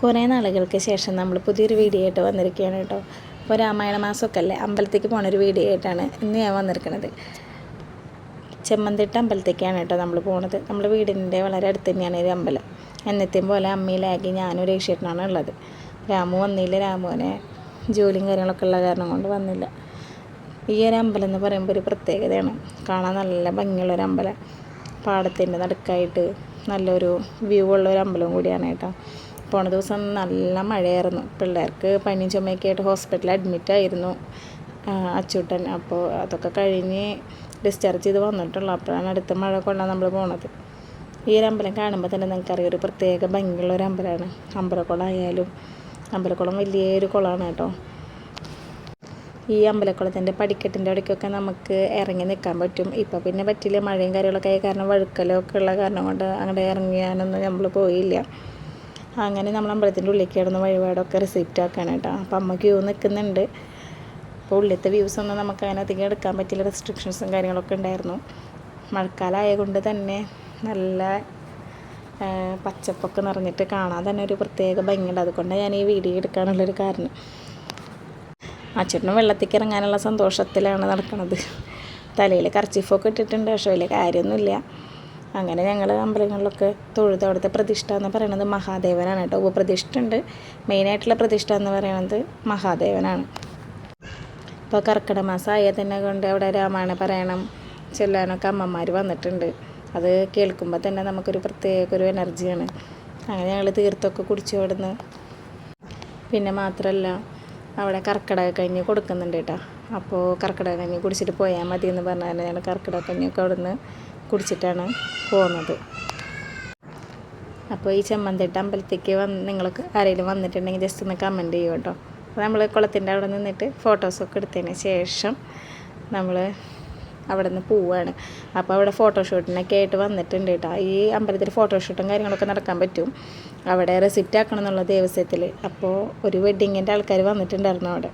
കുറേ നാളുകൾക്ക് ശേഷം നമ്മൾ പുതിയൊരു വീഡിയോ ആയിട്ട് വന്നിരിക്കുകയാണ് കേട്ടോ. ഇപ്പോൾ രാമായണ മാസമൊക്കെ അല്ലേ, അമ്പലത്തേക്ക് പോണൊരു വീഡിയോ ആയിട്ടാണ് ഇന്ന് ഞാൻ വന്നിരിക്കുന്നത്. ചെമ്മന്തിട്ട അമ്പലത്തേക്കാണ് കേട്ടോ നമ്മൾ പോണത്. നമ്മുടെ വീടിൻ്റെ വളരെ അടുത്ത് തന്നെയാണ് ഈ അമ്പലം. എന്നത്തെയും പോലെ അമ്മയിലാക്കി ഞാനും രേഷേട്ടനാണ് ഉള്ളത്. രാമു വന്നില്ല, രാമുവിനെ ജോലിയും കാര്യങ്ങളൊക്കെ ഉള്ള കാരണം കൊണ്ട് വന്നില്ല. ഈ ഒരു അമ്പലം എന്ന് പറയുമ്പോൾ ഒരു പ്രത്യേകതയാണ്. കാണാൻ നല്ല ഭംഗിയുള്ളൊരു അമ്പലം, പാടത്തിൻ്റെ നടുക്കായിട്ട് നല്ലൊരു വ്യൂ ഉള്ളൊരു അമ്പലം കൂടിയാണ് കേട്ടോ. പോണ ദിവസം നല്ല മഴയായിരുന്നു. പിള്ളേർക്ക് പനിയും ചുമയൊക്കെ ആയിട്ട് ഹോസ്പിറ്റലിൽ അഡ്മിറ്റായിരുന്നു അച്ചൂട്ടൻ. അപ്പോൾ അതൊക്കെ കഴിഞ്ഞ് ഡിസ്ചാർജ് ചെയ്ത് വന്നിട്ടുള്ളൂ. അപ്പോഴാണ് അടുത്ത മഴ കൊള്ളാൻ നമ്മൾ പോണത്. ഈ ഒരു അമ്പലം കാണുമ്പോൾ തന്നെ നിങ്ങൾക്കറിയാം, ഒരു പ്രത്യേക ഭംഗിയുള്ളൊരു അമ്പലമാണ്. അമ്പലക്കുളമായാലും, അമ്പലക്കുളം വലിയൊരു കുളമാണ് കേട്ടോ. ഈ അമ്പലക്കുളത്തിൻ്റെ പടിക്കെട്ടിൻ്റെ അവിടേക്കൊക്കെ നമുക്ക് ഇറങ്ങി നിൽക്കാൻ പറ്റും. ഇപ്പോൾ പിന്നെ പറ്റില്ല, മഴയും കാര്യങ്ങളൊക്കെ ആയ കാരണം വഴുക്കലൊക്കെ ഉള്ള കാരണം കൊണ്ട് അങ്ങോട്ട് ഇറങ്ങിയാനൊന്നും നമ്മൾ പോയില്ല. അങ്ങനെ നമ്മൾ അമ്പലത്തിൻ്റെ ഉള്ളിലേക്ക് കിടന്ന് വഴിപാടൊക്കെ റിസീപ്റ്റ് ആക്കാൻ കേട്ടോ. അപ്പോൾ അമ്മ ക്യൂ നിൽക്കുന്നുണ്ട്. അപ്പോൾ ഉള്ളിലത്തെ വ്യൂസൊന്നും നമുക്ക് അങ്ങനെ അധികം എടുക്കാൻ പറ്റില്ല, റെസ്ട്രിക്ഷൻസും കാര്യങ്ങളൊക്കെ ഉണ്ടായിരുന്നു. മഴക്കാലമായ കൊണ്ട് തന്നെ നല്ല പച്ചപ്പൊക്കെ നിറഞ്ഞിട്ട് കാണാൻ തന്നെ ഒരു പ്രത്യേക ഭംഗിയുണ്ട്. അതുകൊണ്ടാണ് ഞാൻ ഈ വീഡിയോ എടുക്കാനുള്ളൊരു കാരണം. അച്ചൂട്ടനും വെള്ളത്തേക്ക് ഇറങ്ങാനുള്ള സന്തോഷത്തിലാണ് നടക്കുന്നത്. തലയിൽ കർച്ചീഫൊക്കെ ഇട്ടിട്ടുണ്ട്, പക്ഷേ വലിയ കാര്യമൊന്നുമില്ല. അങ്ങനെ ഞങ്ങൾ അമ്പലങ്ങളിലൊക്കെ തൊഴുത് അവിടുത്തെ പ്രതിഷ്ഠ എന്ന് പറയുന്നത് മഹാദേവനാണ് കേട്ടോ. ഉപപ്രതിഷ്ഠ ഉണ്ട്, മെയിനായിട്ടുള്ള പ്രതിഷ്ഠ എന്ന് പറയുന്നത് മഹാദേവനാണ്. ഇപ്പോൾ കർക്കിടക മാസം ആയാൽ തന്നെ കൊണ്ട് അവിടെ രാമായണ പാരായണം ചൊല്ലാനൊക്കെ അമ്മമാർ വന്നിട്ടുണ്ട്. അത് കേൾക്കുമ്പോൾ തന്നെ നമുക്കൊരു പ്രത്യേക ഒരു എനർജിയാണ്. അങ്ങനെ ഞങ്ങൾ തീർത്തൊക്കെ കുടിച്ചു അവിടുന്ന്. പിന്നെ മാത്രമല്ല, അവിടെ കർക്കിടക കഞ്ഞി കൊടുക്കുന്നുണ്ട് കേട്ടോ. അപ്പോൾ കർക്കിടക കഞ്ഞി കുടിച്ചിട്ട് പോയാൽ മതി എന്ന് പറഞ്ഞാൽ ഞങ്ങൾ കർക്കിടക കഞ്ഞിയൊക്കെ അവിടുന്ന് കുടിച്ചിട്ടാണ് പോകുന്നത്. അപ്പോൾ ഈ ചെമ്മന്തിട്ട അമ്പലത്തേക്ക് നിങ്ങൾക്ക് ആരെങ്കിലും വന്നിട്ടുണ്ടെങ്കിൽ ജസ്റ്റ് ഒന്ന് കമൻറ്റ് ചെയ്യും കേട്ടോ. അപ്പോൾ നമ്മൾ കുളത്തിൻ്റെ അവിടെ നിന്നിട്ട് ഫോട്ടോസൊക്കെ എടുത്തതിന് ശേഷം നമ്മൾ അവിടെ നിന്ന് പോവുകയാണ്. അപ്പോൾ അവിടെ ഫോട്ടോഷൂട്ടിനൊക്കെ ആയിട്ട് വന്നിട്ടുണ്ട് കേട്ടോ. ഈ അമ്പലത്തിൽ ഫോട്ടോഷൂട്ടും കാര്യങ്ങളൊക്കെ നടക്കാൻ പറ്റും. അവിടെ റെസിപ്റ്റ് ആക്കണം എന്നുള്ള ദേവസ്വത്തിൽ. അപ്പോൾ ഒരു വെഡ്ഡിങ്ങിൻ്റെ ആൾക്കാർ വന്നിട്ടുണ്ടായിരുന്നു അവിടെ.